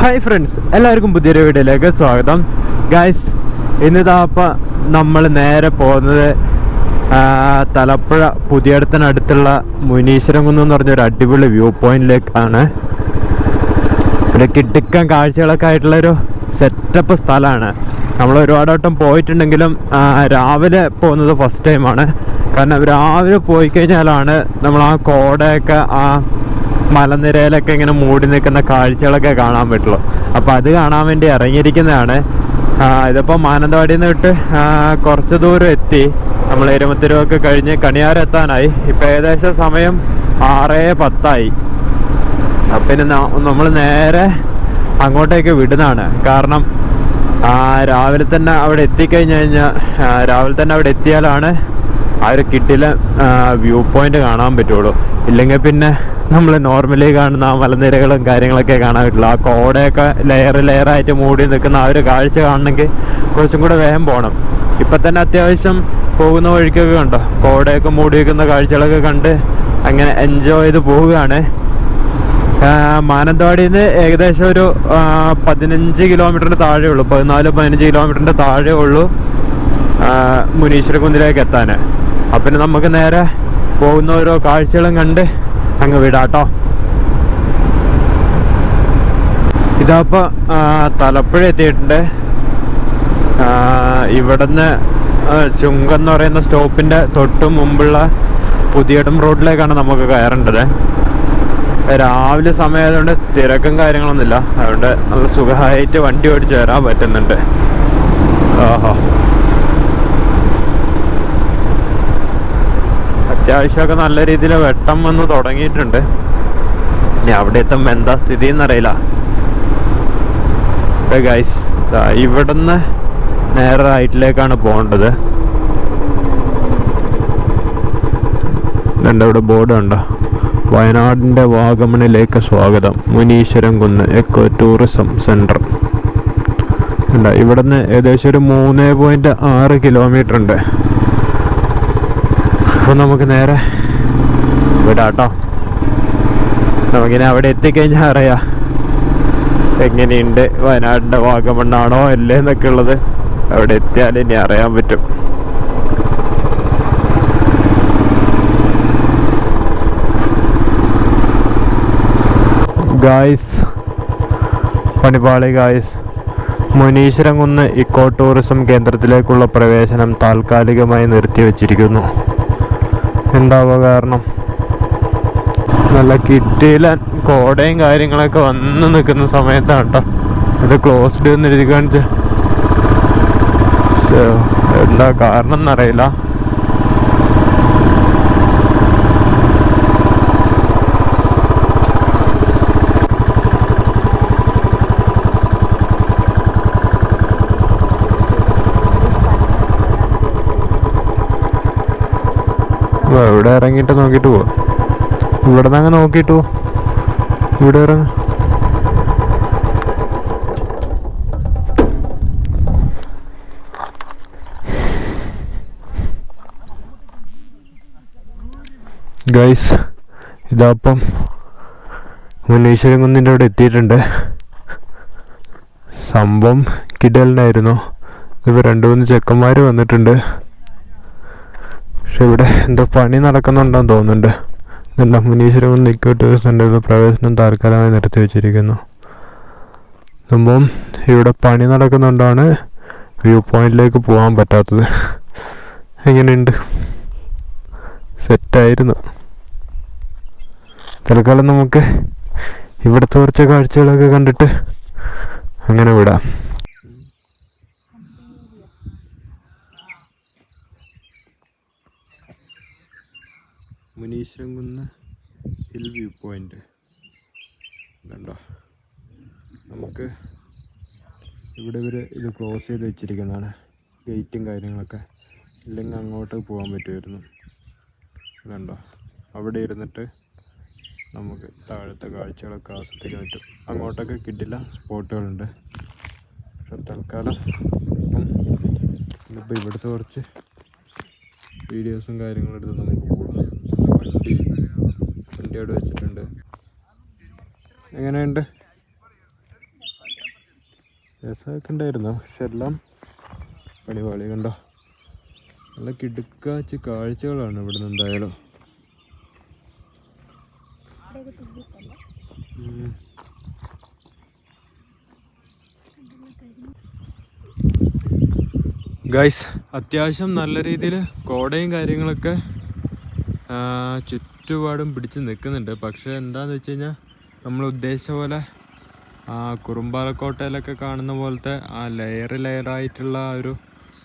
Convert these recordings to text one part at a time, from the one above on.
Hi friends, എല്ലാവർക്കും പുതിയൊരു വീഡിയോയിലേക്ക് സ്വാഗതം. ഗൈസ്, ഇന്നിതാപ്പം നമ്മൾ നേരെ പോകുന്നത് തലപ്പുഴ പുതിയടത്തിനടുത്തുള്ള മുനീശ്വരം കുന്ന് എന്ന് പറഞ്ഞൊരു അടിപൊളി വ്യൂ പോയിന്റിലേക്കാണ്. ഒരു കിടുക്കൻ കാഴ്ചകളൊക്കെ ആയിട്ടുള്ളൊരു സെറ്റപ്പ് സ്ഥലമാണ്. നമ്മൾ ഒരുപാട് വട്ടം പോയിട്ടുണ്ടെങ്കിലും രാവിലെ പോകുന്നത് ഫസ്റ്റ് ടൈമാണ്. കാരണം രാവിലെ പോയി കഴിഞ്ഞാലാണ് നമ്മൾ ആ കോടയൊക്കെ ആ മലനിരയിലൊക്കെ ഇങ്ങനെ മൂടി നിൽക്കുന്ന കാഴ്ചകളൊക്കെ കാണാൻ പറ്റുള്ളൂ. അപ്പോൾ അത് കാണാൻ വേണ്ടി ഇറങ്ങിയിരിക്കുന്നതാണ്. ഇതിപ്പോൾ മാനന്തവാടിയിൽ നിന്ന് വിട്ട് കുറച്ച് ദൂരം എത്തി. നമ്മൾ എരുമത്തിരുവൊക്കെ കഴിഞ്ഞ് കണിയാരം എത്താനായി. ഇപ്പോൾ ഏകദേശം സമയം 6:10. അപ്പം പിന്നെ നമ്മൾ നേരെ അങ്ങോട്ടേക്ക് വിടുന്നതാണ്. കാരണം രാവിലെ തന്നെ അവിടെ എത്തിയാലാണ് ആ ഒരു കിട്ടിലെ വ്യൂ പോയിന്റ് കാണാൻ പറ്റുള്ളൂ. ഇല്ലെങ്കിൽ പിന്നെ നമ്മൾ നോർമലി കാണുന്ന ആ മലനിരകളും കാര്യങ്ങളൊക്കെ കാണാൻ പറ്റുള്ളൂ. ആ കോടയൊക്കെ ലെയറായിട്ട് മൂടി നിൽക്കുന്ന ആ ഒരു കാഴ്ച കാണണമെങ്കിൽ കുറച്ചും കൂടെ വേഗം പോകണം. ഇപ്പം തന്നെ അത്യാവശ്യം പോകുന്ന വഴിക്കൊക്കെ കണ്ടോ, കോടയൊക്കെ മൂടി നിൽക്കുന്ന കാഴ്ചകളൊക്കെ കണ്ട് അങ്ങനെ എൻജോയ് ചെയ്ത് പോവുകയാണ്. മാനന്തവാടിയിൽ നിന്ന് ഏകദേശം ഒരു 15 കിലോമീറ്ററിൻ്റെ താഴെ ഉള്ളൂ, 14-15 കിലോമീറ്ററിൻ്റെ താഴെ ഉള്ളൂ മുനീശ്വര കുന്നിലേക്ക് എത്താൻ. അപ്പം നമുക്ക് നേരെ പോകുന്ന ഓരോ കാഴ്ചകളും കണ്ട് അങ്ങ് വിടാട്ടോ. ഇതപ്പോൾ തലപ്പുഴ എത്തിയിട്ടുണ്ട്. ഇവിടുന്ന് ചുങ്കം എന്ന് പറയുന്ന സ്റ്റോപ്പിൻ്റെ തൊട്ട് മുമ്പുള്ള പുതിയടം റോഡിലേക്കാണ് നമുക്ക് കയറേണ്ടത്. രാവിലെ സമയമായതുകൊണ്ട് തിരക്കും കാര്യങ്ങളൊന്നുമില്ല. അതുകൊണ്ട് നല്ല സുഖമായിട്ട് വണ്ടി ഓടിച്ച് വരാൻ പറ്റുന്നുണ്ട്. ഓഹോ, അത്യാവശ്യമൊക്കെ നല്ല രീതിയിൽ വെട്ടം വന്ന് തുടങ്ങിയിട്ടുണ്ട്. ഇനി അവിടെ എത്തുമ്പോൾ എന്താ സ്ഥിതി എന്നറിയില്ല. ഗൈസ്, ഇവിടുന്ന് നേരെ റൈറ്റിലേക്കാണ് പോകേണ്ടത്. ഇവിടെ ബോർഡ് ഉണ്ടോ, വയനാടിൻ്റെ വാഗമണിലേക്ക് സ്വാഗതം, മുനീശ്വരം കുന്ന് എക്കോ ടൂറിസം സെൻറ്റർ. ഇവിടുന്ന് ഏകദേശം ഒരു 3.6 കിലോമീറ്റർ ഉണ്ട്. അപ്പോൾ നമുക്ക് നേരെ വിടാട്ടോ. നമുക്കിനി അവിടെ എത്തിക്കഴിഞ്ഞാൽ അറിയാം എങ്ങനെയുണ്ട്, വയനാടിൻ്റെ വാഗമണ്ണാണോ അല്ലേ എന്നൊക്കെ ഉള്ളത്. അവിടെ എത്തിയാൽ ഇനി അറിയാൻ പറ്റും. ഗായ്സ്, പണിപ്പാളി ഗായ്സ്, മുനീശ്വരം കുന്ന് ഇക്കോ ടൂറിസം കേന്ദ്രത്തിലേക്കുള്ള പ്രവേശനം താൽക്കാലികമായി നിർത്തിവെച്ചിരിക്കുന്നു. എന്താവുക കാരണം, നല്ല കിട്ടിയില്ല കോടയും കാര്യങ്ങളൊക്കെ വന്ന് നിൽക്കുന്ന സമയത്താണ് കേട്ടോ ഇത് ക്ലോസ്ഡ് എന്ന് എഴുതി കാണിച്ച്. എന്താ കാരണം എന്നറിയില്ല. ഇവിടെ ഇറങ്ങിയിട്ട് നോക്കിയിട്ട് പോവാം. ഇവിടെ നിന്ന് അങ്ങ് നോക്കിയിട്ട് പോവാം. ഇവിടെ ഇറങ്ങ. ഗൈസ്, ഇതാപ്പം മുനീശ്വരം കുന്നിൻ്റെ അവിടെ എത്തിയിട്ടുണ്ട്. സംഭവം കിടലിനായിരുന്നു. ഇപ്പോൾ 2-3 ചെക്കന്മാർ വന്നിട്ടുണ്ട്. പക്ഷെ ഇവിടെ എന്തോ പണി നടക്കുന്നുണ്ടെന്ന് തോന്നുന്നുണ്ട്. എന്താ, മുനീശ്വരം കുന്ന് ഇക്കോ ടൂറിസം സെൻ്ററിൽ പ്രവേശനം താൽക്കാലികമായി നിർത്തി വെച്ചിരിക്കുന്നു. സംഭവം ഇവിടെ പണി നടക്കുന്നുണ്ടാണ് വ്യൂ പോയിന്റിലേക്ക് പോകാൻ പറ്റാത്തത്. എങ്ങനെയുണ്ട്? സെറ്റായിരുന്നു. തൽക്കാലം നമുക്ക് ഇവിടുത്തെ കുറച്ച് കാഴ്ചകളൊക്കെ കണ്ടിട്ട് അങ്ങനെ വിടാം. മുനീശ്വരം കുന്ന് ഹിൽ വ്യൂ പോയിന്റ് കണ്ടോ. നമുക്ക് ഇവിടെ ഇത് ക്ലോസ് ചെയ്ത് വെച്ചിരിക്കുന്നതാണ്, ഗേറ്റും കാര്യങ്ങളൊക്കെ. ഇല്ലെങ്കിൽ അങ്ങോട്ട് പോകാൻ പറ്റുമായിരുന്നു. കണ്ടോ, അവിടെ ഇരുന്നിട്ട് നമുക്ക് താഴത്തെ കാഴ്ചകളൊക്കെ ആസ്വദിക്കാൻ പറ്റും. അങ്ങോട്ടൊക്കെ കിട്ടില്ല സ്പോട്ടുകളുണ്ട്. പക്ഷെ തൽക്കാലം ഇപ്പം ഇവിടുത്തെ കുറച്ച് വീഡിയോസും കാര്യങ്ങളും എടുത്ത് നമുക്ക് പോകാം. വണ്ടി അവിടെ വെച്ചിട്ടുണ്ട്. എങ്ങനെയുണ്ട്? രസമൊക്കെ ഉണ്ടായിരുന്നു, പക്ഷെ എല്ലാം പണിപാളി. കണ്ടോ, നല്ല കിടുക്കാച്ച് കാഴ്ചകളാണ് ഇവിടുന്ന് എന്തായാലും. ഗൈസ്, അത്യാവശ്യം നല്ല രീതിയിൽ കോടയും കാര്യങ്ങളൊക്കെ ചുറ്റുപാടും പിടിച്ച് നിൽക്കുന്നുണ്ട്. പക്ഷേ എന്താണെന്ന് വെച്ച് കഴിഞ്ഞാൽ നമ്മൾ ഉദ്ദേശിച്ച പോലെ കുറുമ്പാലക്കോട്ടയിലൊക്കെ കാണുന്ന പോലത്തെ ആ ലെയറായിട്ടുള്ള ആ ഒരു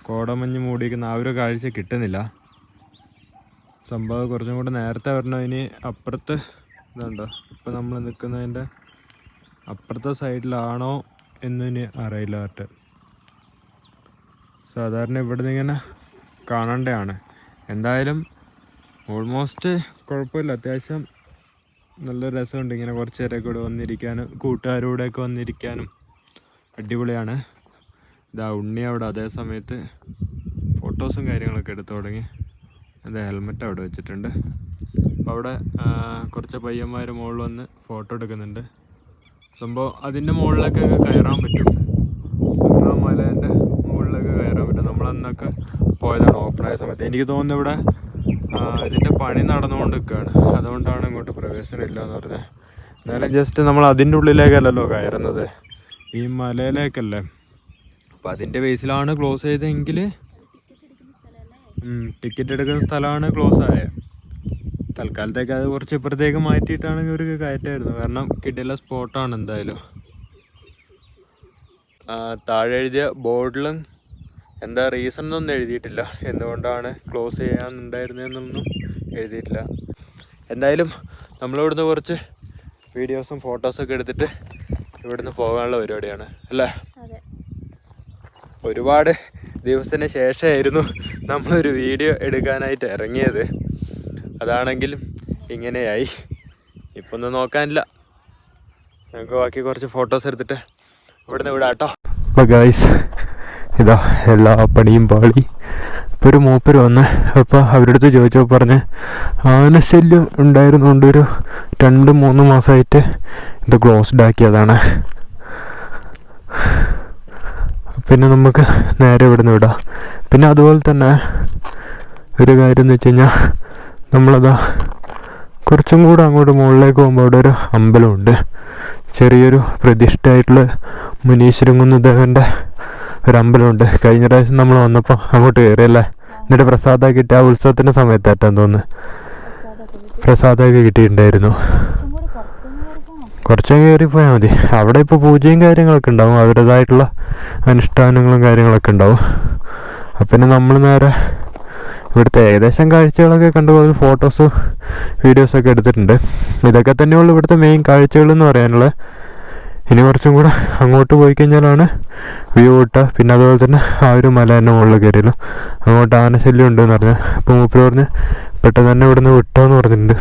കോടമഞ്ഞ് മൂടിയിരിക്കുന്ന ആ ഒരു കാഴ്ച കിട്ടുന്നില്ല. സംഭവം കുറച്ചും കൂടെ നേരത്തെ വരണം. ഇനി അപ്പുറത്ത് ഇതുണ്ടോ, ഇപ്പം നമ്മൾ നിൽക്കുന്നതിൻ്റെ അപ്പുറത്തെ സൈഡിലാണോ എന്ന് ഇനി അറിയില്ല. കേട്ട് സാധാരണ ഇവിടെ നിന്ന് ഇങ്ങനെ കാണേണ്ടതാണ്. എന്തായാലും ഓൾമോസ്റ്റ് കുഴപ്പമില്ല, അത്യാവശ്യം നല്ല രസമുണ്ട്. ഇങ്ങനെ കുറച്ച് നേരമൊക്കെ ഇവിടെ വന്നിരിക്കാനും കൂട്ടുകാരോടെയൊക്കെ വന്നിരിക്കാനും അടിപൊളിയാണ്. ഇതാ ഉണ്ണി അവിടെ അതേ സമയത്ത് ഫോട്ടോസും കാര്യങ്ങളൊക്കെ എടുത്തു തുടങ്ങി. എന്താ ഹെൽമെറ്റ് അവിടെ വെച്ചിട്ടുണ്ട്. അപ്പോൾ അവിടെ കുറച്ച് പയ്യന്മാർ മുകളിൽ വന്ന് ഫോട്ടോ എടുക്കുന്നുണ്ട്. സംഭവം അതിൻ്റെ മുകളിലേക്കൊക്കെ കയറാൻ പറ്റും. ആ മലേൻ്റെ മുകളിലേക്ക് കയറാൻ പറ്റും. നമ്മളന്നൊക്കെ പോയതാണ് ഓപ്പണായ സമയത്ത്. എനിക്ക് തോന്നുന്നു ഇവിടെ ഇതിൻ്റെ പണി നടന്നുകൊണ്ട് നിൽക്കുകയാണ്, അതുകൊണ്ടാണ് ഇങ്ങോട്ട് പ്രവേശനം ഇല്ല എന്ന് പറഞ്ഞത്. എന്നാലും ജസ്റ്റ് നമ്മൾ അതിൻ്റെ ഉള്ളിലേക്കല്ലല്ലോ കയറുന്നത്, ഈ മലയിലേക്കല്ലേ. അപ്പോൾ അതിൻ്റെ ബേസിലാണ് ക്ലോസ് ചെയ്തതെങ്കിൽ ടിക്കറ്റ് എടുക്കുന്ന സ്ഥലമാണ് ക്ലോസ് ആയത്. തൽക്കാലത്തേക്ക് അത് കുറച്ച് ഇപ്പുറത്തേക്ക് മാറ്റിയിട്ടാണെങ്കിൽ ഒരു കയറ്റായിരുന്നു. കാരണം കിട്ടിയുള്ള സ്പോട്ടാണ് എന്തായാലും. താഴെ എഴുതിയ ബോർഡിലും എന്താ റീസൺ ഒന്നും എഴുതിയിട്ടില്ല, എന്തുകൊണ്ടാണ് ക്ലോസ് ചെയ്യാനുണ്ടായിരുന്നതെന്നൊന്നും എഴുതിയിട്ടില്ല. എന്തായാലും നമ്മളിവിടുന്ന് കുറച്ച് വീഡിയോസും ഫോട്ടോസൊക്കെ എടുത്തിട്ട് ഇവിടുന്ന് പോകാനുള്ള പരിപാടിയാണ് അല്ലേ. ഒരുപാട് ദിവസത്തിന് ശേഷമായിരുന്നു നമ്മളൊരു വീഡിയോ എടുക്കാനായിട്ട് ഇറങ്ങിയത്. അതാണെങ്കിലും ഇങ്ങനെയായി. ഇപ്പം ഒന്നും നോക്കാനില്ല, നമുക്ക് ബാക്കി കുറച്ച് ഫോട്ടോസ് എടുത്തിട്ട് ഇവിടുന്ന് വിടാം കേട്ടോ. അപ്പോൾ ഗൈസ്, ഇതാ എല്ലാ പണിയും പാളി. ഇപ്പോൾ ഒരു മൂപ്പര് വന്ന് അപ്പോൾ അവരുടെ അടുത്ത് ചോദിച്ചപ്പോൾ പറഞ്ഞ് ആനശല്യം ഉണ്ടായിരുന്നുകൊണ്ട് ഒരു 2-3 മാസമായിട്ട് ഇത് ക്ലോസ്ഡ് ആക്കിയതാണ്. പിന്നെ നമുക്ക് നേരെ ഇവിടുന്ന് വിടാം. പിന്നെ അതുപോലെ തന്നെ ഒരു കാര്യം എന്ന് വെച്ച് കഴിഞ്ഞാൽ നമ്മളതാ കുറച്ചും കൂടെ അങ്ങോട്ട് മുകളിലേക്ക് പോകുമ്പോൾ അവിടെ ഒരു അമ്പലമുണ്ട്. ചെറിയൊരു പ്രതിഷ്ഠയായിട്ടുള്ള മുനീശ്വരൻകുന്ന് ദേവൻ്റെ ഒരു അമ്പലമുണ്ട്. കഴിഞ്ഞ പ്രാവശ്യം നമ്മൾ വന്നപ്പോൾ അങ്ങോട്ട് കയറിയല്ലേ, എന്നിട്ട് പ്രസാദമൊക്കെ കിട്ടി. ആ ഉത്സവത്തിൻ്റെ സമയത്തായിട്ടാന്ന് തോന്നുന്നു പ്രസാദമൊക്കെ കിട്ടിയിട്ടുണ്ടായിരുന്നു. കുറച്ചും കയറിപ്പോയാൽ മതി. അവിടെ ഇപ്പോൾ പൂജയും കാര്യങ്ങളൊക്കെ ഉണ്ടാവും, അവരുടേതായിട്ടുള്ള അനുഷ്ഠാനങ്ങളും കാര്യങ്ങളൊക്കെ ഉണ്ടാവും. അപ്പം പിന്നെ നമ്മൾ നേരെ ഇവിടുത്തെ ഏകദേശം കാഴ്ചകളൊക്കെ കണ്ടുപോയി ഫോട്ടോസ് വീഡിയോസൊക്കെ എടുത്തിട്ടുണ്ട്. ഇതൊക്കെ തന്നെയുള്ളൂ ഇവിടുത്തെ മെയിൻ കാഴ്ചകളെന്ന് പറയാനുള്ളത്. ഇനി കുറച്ചും കൂടെ അങ്ങോട്ട് പോയി കഴിഞ്ഞാലാണ് വ്യൂ കിട്ടുക. പിന്നെ അതുപോലെ തന്നെ ആ ഒരു മല തന്നെ മുകളിൽ കയറിയല്ലോ, അങ്ങോട്ട് ആനശല്യം ഉണ്ടെന്ന് പറഞ്ഞു. അപ്പോൾ മൂപ്പര് പറഞ്ഞ് പെട്ടെന്ന് തന്നെ ഇവിടുന്ന് വിട്ടോന്ന് പറഞ്ഞിട്ടുണ്ട്.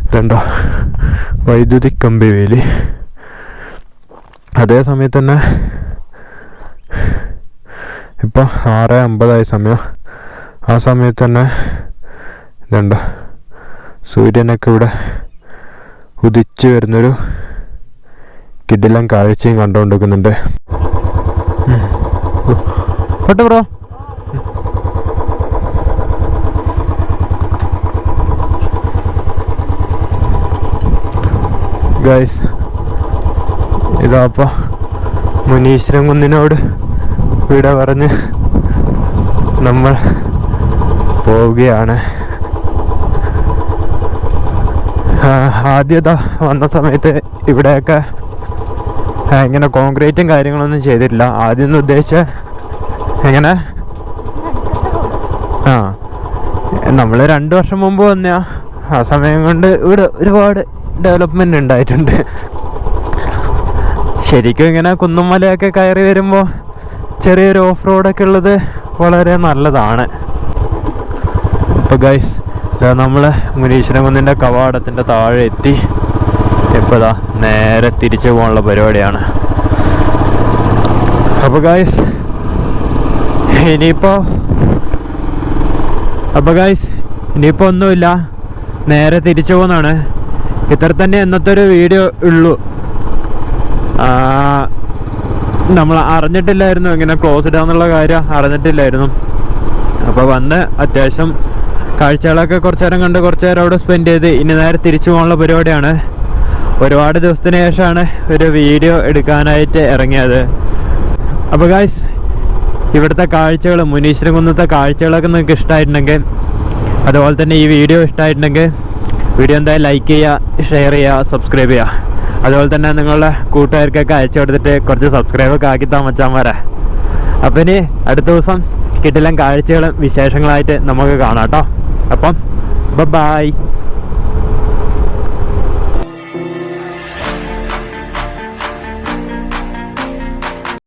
ഇതുണ്ടോ വൈദ്യുതി കമ്പി വേലി. അതേ സമയത്ത് തന്നെ ഇപ്പം 6:50 സമയം. ആ സമയത്ത് തന്നെ ഇതുണ്ടോ സൂര്യനൊക്കെ ഇവിടെ ഉദിച്ച് വരുന്നൊരു കിടിലൻ കാഴ്ചയും കണ്ടുകൊണ്ടിരിക്കുന്നുണ്ട്. കേട്ടോ ബ്രോ. ഗൈസ്, ഇതാപ്പോൾ മുനീശ്വരൻ കുന്നിനോട് വിട പറഞ്ഞ് നമ്മൾ പോവുകയാണ്. ആദ്യത വന്ന സമയത്ത് ഇവിടെയൊക്കെ ഇങ്ങനെ കോൺക്രീറ്റും കാര്യങ്ങളൊന്നും ചെയ്തിട്ടില്ല. ആദ്യം ഒന്ന് ഉദ്ദേശിച്ച എങ്ങനെ നമ്മൾ 2 വർഷം മുമ്പ് വന്ന ആ സമയം കൊണ്ട് ഇവിടെ ഒരുപാട് ഡെവലപ്മെൻ്റ് ഉണ്ടായിട്ടുണ്ട്. ശരിക്കും ഇങ്ങനെ കുന്നും മലയൊക്കെ കയറി വരുമ്പോൾ ചെറിയൊരു ഓഫ് റോഡൊക്കെ ഉള്ളത് വളരെ നല്ലതാണ്. ഇപ്പോൾ ഗൈസ്, നമ്മൾ മുനീശ്വരൻ കുന്നിൻ്റെ കവാടത്തിൻ്റെ താഴെ എത്തി. ഇപ്പോൾ ഇതാ നേരെ തിരിച്ചു പോകാനുള്ള പരിപാടിയാണ്. അപ്പോൾ ഗൈസ് ഇനിയിപ്പോൾ ഒന്നുമില്ല, നേരെ തിരിച്ചു പോകുന്നതാണ്. ഇത്ര തന്നെ ഇന്നത്തെ ഒരു വീഡിയോ ഉള്ളൂ. നമ്മൾ അറിഞ്ഞിട്ടില്ലായിരുന്നു ഇങ്ങനെ ക്ലോസ് ഇടാന്നുള്ള കാര്യം അറിഞ്ഞിട്ടില്ലായിരുന്നു. അപ്പോൾ വന്ന് അത്യാവശ്യം കാഴ്ചകളൊക്കെ കുറച്ച് നേരം കണ്ട് കുറച്ച് നേരം അവിടെ സ്പെൻഡ് ചെയ്ത് ഇനി നേരെ തിരിച്ചു പോകാനുള്ള പരിപാടിയാണ്. ഒരുപാട് ദിവസത്തിന് ശേഷമാണ് ഒരു വീഡിയോ എടുക്കാനായിട്ട് ഇറങ്ങിയത്. അപ്പോൾ ഗായ്സ്, ഇവിടുത്തെ കാഴ്ചകൾ, മുനീശ്വരൻകുന്നത്തെ കാഴ്ചകളൊക്കെ നിങ്ങൾക്ക് ഇഷ്ടമായിട്ടുണ്ടെങ്കിൽ, അതുപോലെ തന്നെ ഈ വീഡിയോ ഇഷ്ടമായിട്ടുണ്ടെങ്കിൽ വീഡിയോ എന്തായാലും ലൈക്ക് ചെയ്യുക, ഷെയർ ചെയ്യുക, സബ്സ്ക്രൈബ് ചെയ്യുക. അതുപോലെ തന്നെ നിങ്ങളുടെ കൂട്ടുകാർക്കൊക്കെ അയച്ചു കൊടുത്തിട്ട് കുറച്ച് സബ്സ്ക്രൈബൊക്കെ ആക്കി താമച്ചാന്മാരെ. അപ്പം ഇനി അടുത്ത ദിവസം കിട്ടില്ല കാഴ്ചകളും വിശേഷങ്ങളായിട്ട് നമുക്ക് കാണാം കേട്ടോ. അപ്പം ബൈ.